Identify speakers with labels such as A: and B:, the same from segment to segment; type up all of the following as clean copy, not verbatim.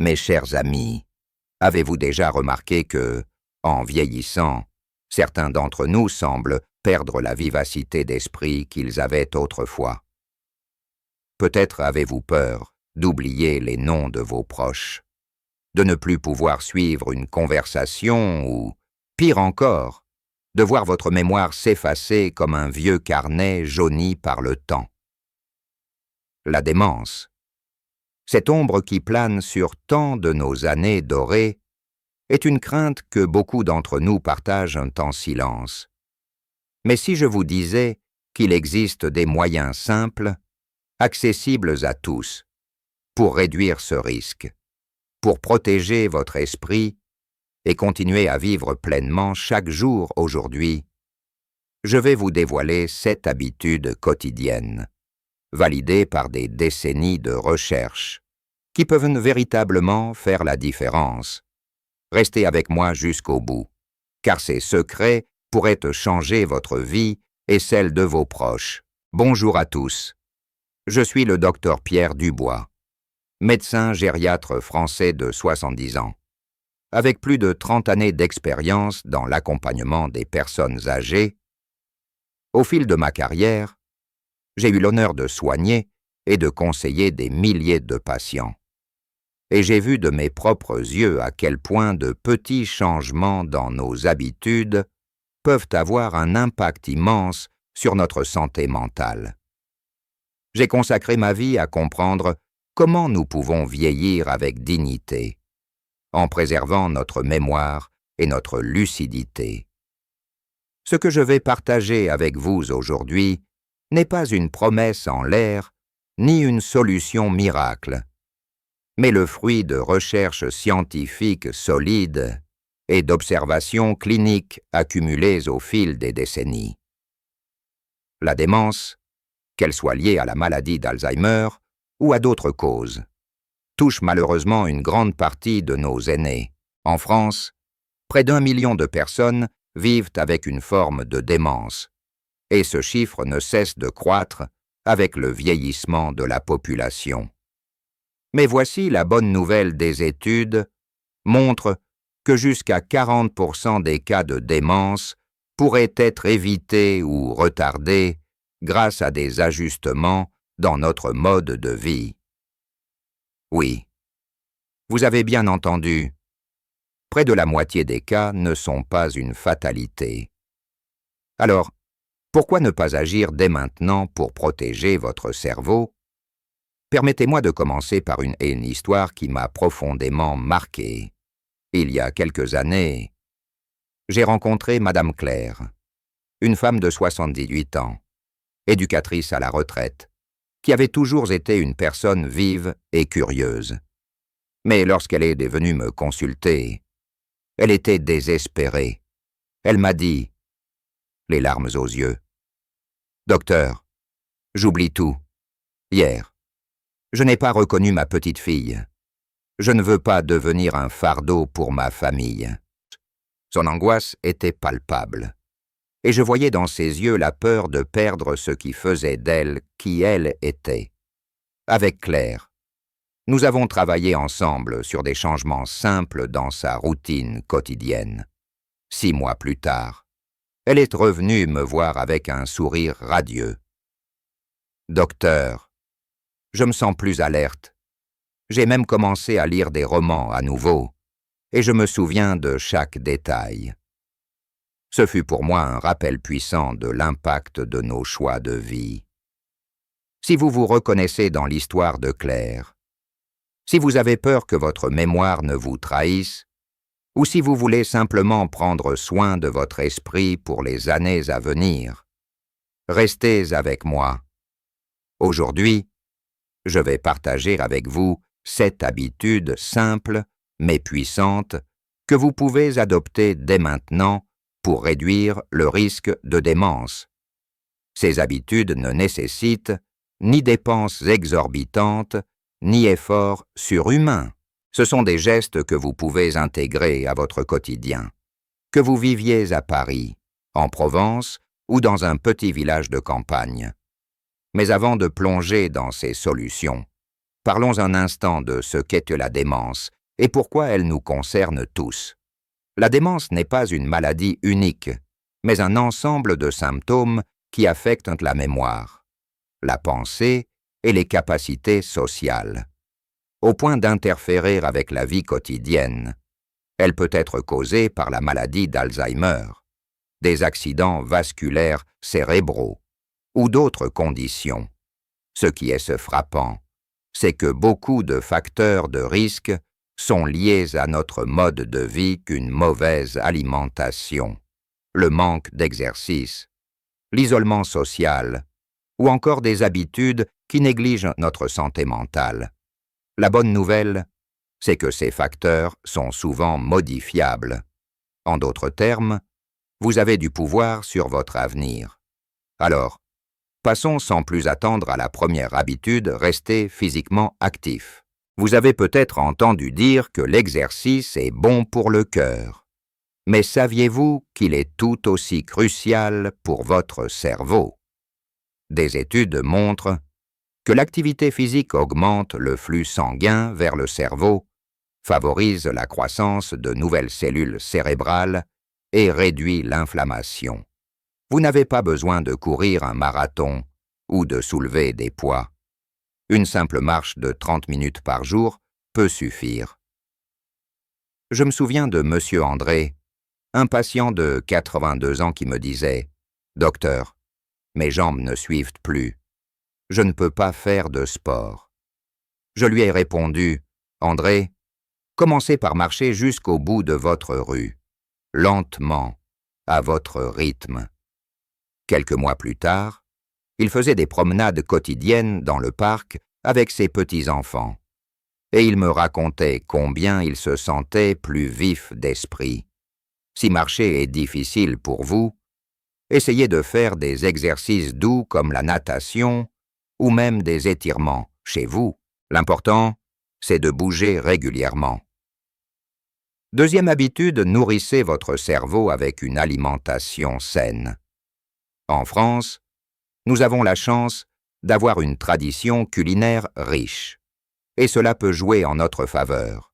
A: Mes chers amis, avez-vous déjà remarqué que, en vieillissant, certains d'entre nous semblent perdre la vivacité d'esprit qu'ils avaient autrefois? Peut-être avez-vous peur d'oublier les noms de vos proches, de ne plus pouvoir suivre une conversation ou, pire encore, de voir votre mémoire s'effacer comme un vieux carnet jauni par le temps. La démence, cette ombre qui plane sur tant de nos années dorées, est une crainte que beaucoup d'entre nous partagent en silence. Mais si je vous disais qu'il existe des moyens simples, accessibles à tous, pour réduire ce risque, pour protéger votre esprit et continuer à vivre pleinement chaque jour aujourd'hui, je vais vous dévoiler 7 habitudes quotidiennes, validées par des décennies de recherche, qui peuvent véritablement faire la différence. Restez avec moi jusqu'au bout, car ces secrets pourraient changer votre vie et celle de vos proches. Bonjour à tous. Je suis le docteur Pierre Dubois, médecin gériatre français de 70 ans. Avec plus de 30 années d'expérience dans l'accompagnement des personnes âgées, au fil de ma carrière, j'ai eu l'honneur de soigner et de conseiller des milliers de patients. Et j'ai vu de mes propres yeux à quel point de petits changements dans nos habitudes peuvent avoir un impact immense sur notre santé mentale. J'ai consacré ma vie à comprendre comment nous pouvons vieillir avec dignité, en préservant notre mémoire et notre lucidité. Ce que je vais partager avec vous aujourd'hui n'est pas une promesse en l'air, ni une solution miracle, mais le fruit de recherches scientifiques solides et d'observations cliniques accumulées au fil des décennies. La démence, qu'elle soit liée à la maladie d'Alzheimer ou à d'autres causes, touche malheureusement une grande partie de nos aînés. En France, près d'1 million de personnes vivent avec une forme de démence, et ce chiffre ne cesse de croître avec le vieillissement de la population. Mais voici la bonne nouvelle des études, montre que jusqu'à 40% des cas de démence pourraient être évités ou retardés grâce à des ajustements dans notre mode de vie. Oui, vous avez bien entendu, près de la moitié des cas ne sont pas une fatalité. Alors, pourquoi ne pas agir dès maintenant pour protéger votre cerveau? Permettez-moi de commencer par une histoire qui m'a profondément marqué. Il y a quelques années, j'ai rencontré Madame Claire, une femme de 78 ans, éducatrice à la retraite, qui avait toujours été une personne vive et curieuse. Mais lorsqu'elle est venue me consulter, elle était désespérée. Elle m'a dit, les larmes aux yeux, « Docteur, j'oublie tout. Hier, je n'ai pas reconnu ma petite fille. Je ne veux pas devenir un fardeau pour ma famille. » Son angoisse était palpable, et je voyais dans ses yeux la peur de perdre ce qui faisait d'elle qui elle était. Avec Claire, nous avons travaillé ensemble sur des changements simples dans sa routine quotidienne. 6 mois plus tard, elle est revenue me voir avec un sourire radieux. « Docteur, je me sens plus alerte. J'ai même commencé à lire des romans à nouveau, et je me souviens de chaque détail. » Ce fut pour moi un rappel puissant de l'impact de nos choix de vie. Si vous vous reconnaissez dans l'histoire de Claire, si vous avez peur que votre mémoire ne vous trahisse, ou si vous voulez simplement prendre soin de votre esprit pour les années à venir, restez avec moi. Aujourd'hui, je vais partager avec vous 7 habitudes simples mais puissantes que vous pouvez adopter dès maintenant pour réduire le risque de démence. Ces habitudes ne nécessitent ni dépenses exorbitantes, ni efforts surhumains. Ce sont des gestes que vous pouvez intégrer à votre quotidien. Que vous viviez à Paris, en Provence ou dans un petit village de campagne. Mais avant de plonger dans ces solutions, Parlons un instant de ce qu'est la démence et pourquoi elle nous concerne tous. La démence n'est pas une maladie unique, mais un ensemble de symptômes qui affectent la mémoire, la pensée et les capacités sociales, au point d'interférer avec la vie quotidienne. Elle peut être causée par la maladie d'Alzheimer, des accidents vasculaires cérébraux ou d'autres conditions. Ce qui est frappant, c'est que beaucoup de facteurs de risque sont liés à notre mode de vie qu'une mauvaise alimentation, le manque d'exercice, l'isolement social ou encore des habitudes qui négligent notre santé mentale. La bonne nouvelle, c'est que ces facteurs sont souvent modifiables. En d'autres termes, vous avez du pouvoir sur votre avenir. Alors, passons sans plus attendre à la première habitude, rester physiquement actif. Vous avez peut-être entendu dire que l'exercice est bon pour le cœur. Mais saviez-vous qu'il est tout aussi crucial pour votre cerveau? Des études montrent que l'activité physique augmente le flux sanguin vers le cerveau, favorise la croissance de nouvelles cellules cérébrales et réduit l'inflammation. Vous n'avez pas besoin de courir un marathon ou de soulever des poids. Une simple marche de 30 minutes par jour peut suffire. Je me souviens de M. André, un patient de 82 ans qui me disait « Docteur, mes jambes ne suivent plus. Je ne peux pas faire de sport. » Je lui ai répondu « André, commencez par marcher jusqu'au bout de votre rue, lentement, à votre rythme. » Quelques mois plus tard, il faisait des promenades quotidiennes dans le parc avec ses petits-enfants, et il me racontait combien il se sentait plus vif d'esprit. Si marcher est difficile pour vous, essayez de faire des exercices doux comme la natation ou même des étirements chez vous. L'important, c'est de bouger régulièrement. Deuxième habitude, nourrissez votre cerveau avec une alimentation saine. En France, nous avons la chance d'avoir une tradition culinaire riche, et cela peut jouer en notre faveur.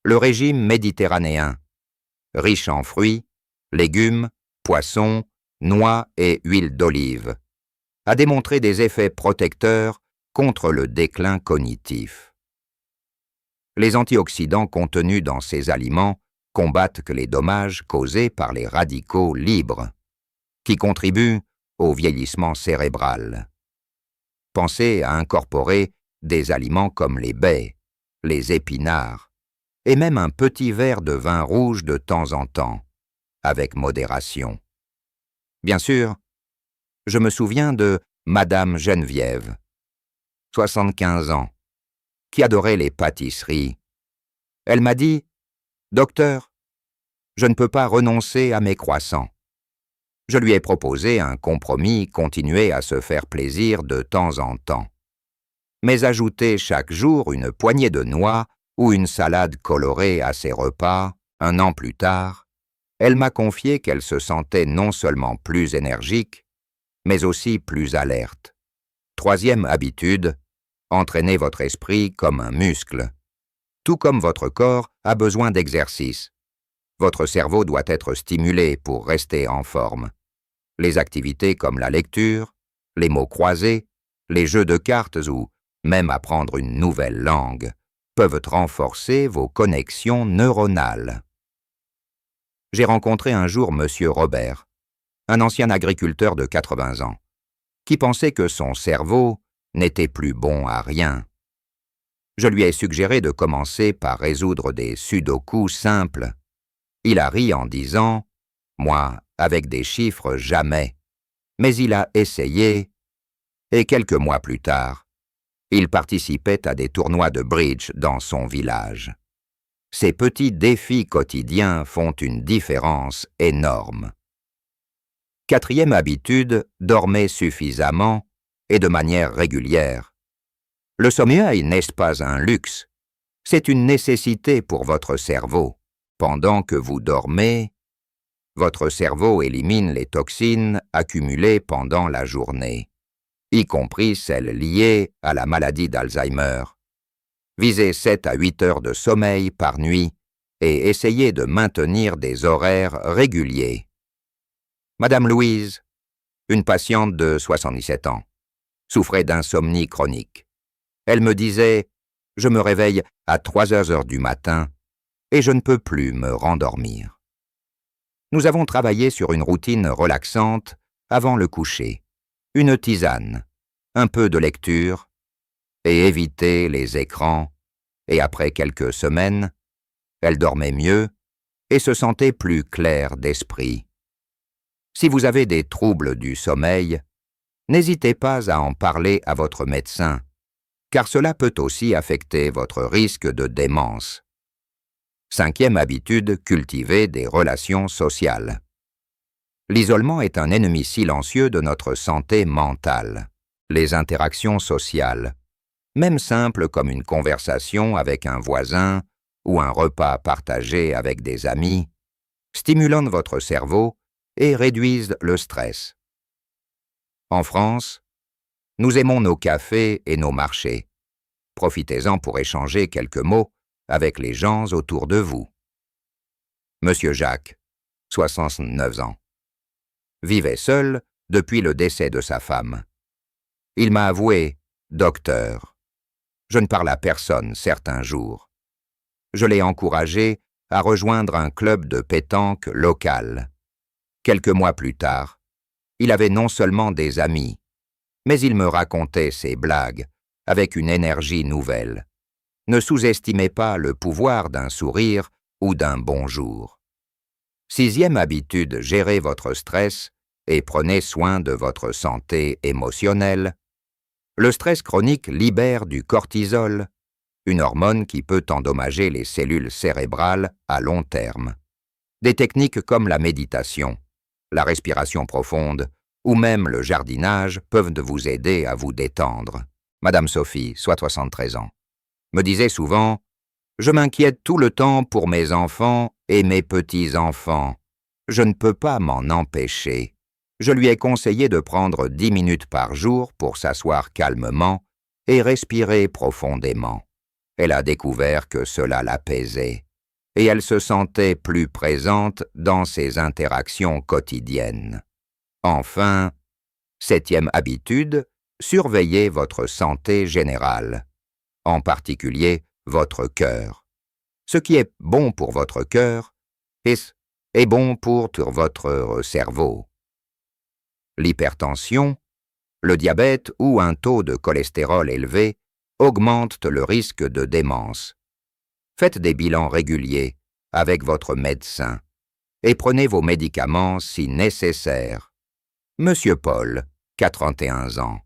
A: Le régime méditerranéen, riche en fruits, légumes, poissons, noix et huile d'olive, a démontré des effets protecteurs contre le déclin cognitif. Les antioxydants contenus dans ces aliments combattent les dommages causés par les radicaux libres, qui contribuent au vieillissement cérébral. Pensez à incorporer des aliments comme les baies, les épinards, et même un petit verre de vin rouge de temps en temps, avec modération. Bien sûr, je me souviens de Madame Geneviève, 75 ans, qui adorait les pâtisseries. Elle m'a dit « Docteur, je ne peux pas renoncer à mes croissants. » Je lui ai proposé un compromis, continuer à se faire plaisir de temps en temps, mais ajouter chaque jour une poignée de noix ou une salade colorée à ses repas. Un an plus tard, elle m'a confié qu'elle se sentait non seulement plus énergique, mais aussi plus alerte. Troisième habitude, entraînez votre esprit comme un muscle. Tout comme votre corps a besoin d'exercice, votre cerveau doit être stimulé pour rester en forme. Les activités comme la lecture, les mots croisés, les jeux de cartes ou même apprendre une nouvelle langue peuvent renforcer vos connexions neuronales. J'ai rencontré un jour M. Robert, un ancien agriculteur de 80 ans, qui pensait que son cerveau n'était plus bon à rien. Je lui ai suggéré de commencer par résoudre des sudokus simples. Il a ri en disant « Moi, avec des chiffres, jamais ». Mais il a essayé, et quelques mois plus tard, il participait à des tournois de bridge dans son village. Ces petits défis quotidiens font une différence énorme. Quatrième habitude, dormez suffisamment et de manière régulière. Le sommeil n'est pas un luxe, c'est une nécessité pour votre cerveau. Pendant que vous dormez, votre cerveau élimine les toxines accumulées pendant la journée. y compris celles liées à la maladie d'Alzheimer. Visez 7 à 8 heures de sommeil par nuit et essayez de maintenir des horaires réguliers. Madame Louise, une patiente de 77 ans, souffrait d'insomnie chronique. Elle me disait « Je me réveille à 3 heures du matin et je ne peux plus me rendormir ». Nous avons travaillé sur une routine relaxante avant le coucher, une tisane, un peu de lecture et éviter les écrans, et après quelques semaines, elle dormait mieux et se sentait plus claire d'esprit. Si vous avez des troubles du sommeil, n'hésitez pas à en parler à votre médecin, car cela peut aussi affecter votre risque de démence. 5e habitude, cultiver des relations sociales. L'isolement est un ennemi silencieux de notre santé mentale. Les interactions sociales, même simples comme une conversation avec un voisin ou un repas partagé avec des amis, stimulant votre cerveau et réduisent le stress. En France, nous aimons nos cafés et nos marchés. Profitez-en pour échanger quelques mots avec les gens autour de vous. Monsieur Jacques, 69 ans, vivait seul depuis le décès de sa femme. Il m'a avoué « docteur ». Je ne parle à personne certains jours. Je l'ai encouragé à rejoindre un club de pétanque local. Quelques mois plus tard, il avait non seulement des amis, mais il me racontait ses blagues avec une énergie nouvelle. Ne sous-estimez pas le pouvoir d'un sourire ou d'un bonjour. 6e habitude, gérez votre stress et prenez soin de votre santé émotionnelle. Le stress chronique libère du cortisol, une hormone qui peut endommager les cellules cérébrales à long terme. Des techniques comme la méditation, la respiration profonde ou même le jardinage peuvent vous aider à vous détendre. Madame Sophie, 73 ans, me disait souvent « Je m'inquiète tout le temps pour mes enfants et mes petits-enfants. Je ne peux pas m'en empêcher. » Je lui ai conseillé de prendre 10 minutes par jour pour s'asseoir calmement et respirer profondément. Elle a découvert que cela l'apaisait, et elle se sentait plus présente dans ses interactions quotidiennes. Enfin, 7e habitude, surveillez votre santé générale, en particulier votre cœur. Ce qui est bon pour votre cœur est bon pour votre cerveau. L'hypertension, le diabète ou un taux de cholestérol élevé augmentent le risque de démence. Faites des bilans réguliers avec votre médecin et prenez vos médicaments si nécessaire. Monsieur Paul, 81 ans,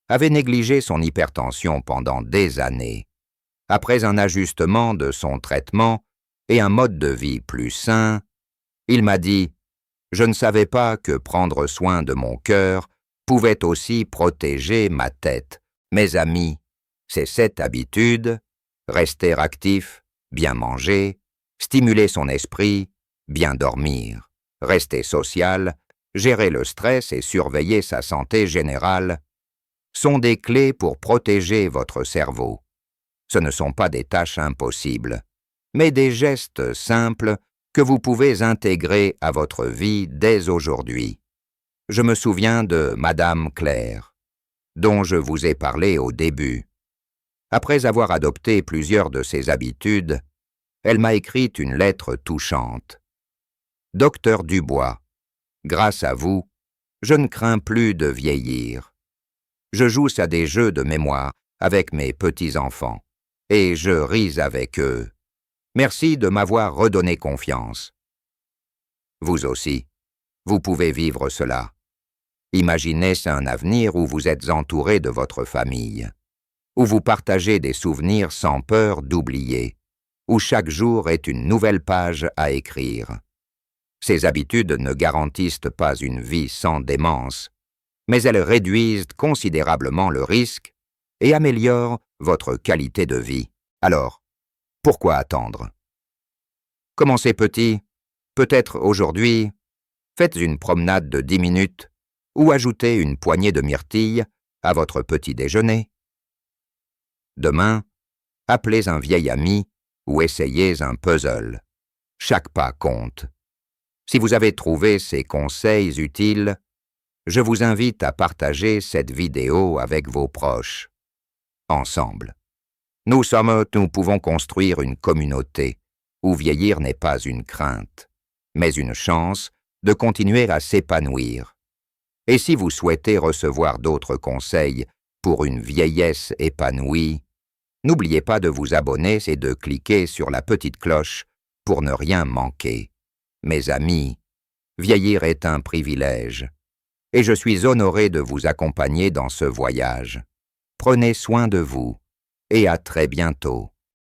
A: avait négligé son hypertension pendant des années. Après un ajustement de son traitement et un mode de vie plus sain, il m'a dit « Je ne savais pas que prendre soin de mon cœur pouvait aussi protéger ma tête. Mes amis, c'est cette habitude, rester actif, bien manger, stimuler son esprit, bien dormir, rester social, gérer le stress et surveiller sa santé générale, sont des clés pour protéger votre cerveau. Ce ne sont pas des tâches impossibles, mais des gestes simples que vous pouvez intégrer à votre vie dès aujourd'hui. Je me souviens de Madame Claire, dont je vous ai parlé au début. Après avoir adopté plusieurs de ses habitudes, elle m'a écrit une lettre touchante. « Docteur Dubois, grâce à vous, je ne crains plus de vieillir. Je joue à des jeux de mémoire avec mes petits-enfants, et je ris avec eux. Merci de m'avoir redonné confiance. » Vous aussi, vous pouvez vivre cela. Imaginez un avenir où vous êtes entouré de votre famille, où vous partagez des souvenirs sans peur d'oublier, où chaque jour est une nouvelle page à écrire. Ces habitudes ne garantissent pas une vie sans démence, mais elles réduisent considérablement le risque et améliorent votre qualité de vie. Alors, pourquoi attendre? Commencez petit, peut-être aujourd'hui, faites une promenade de 10 minutes ou ajoutez une poignée de myrtilles à votre petit déjeuner. Demain, appelez un vieil ami ou essayez un puzzle. Chaque pas compte. Si vous avez trouvé ces conseils utiles, je vous invite à partager cette vidéo avec vos proches. Ensemble, nous pouvons construire une communauté où vieillir n'est pas une crainte, mais une chance de continuer à s'épanouir. Et si vous souhaitez recevoir d'autres conseils pour une vieillesse épanouie, n'oubliez pas de vous abonner et de cliquer sur la petite cloche pour ne rien manquer. Mes amis, vieillir est un privilège, et je suis honoré de vous accompagner dans ce voyage. Prenez soin de vous, et à très bientôt.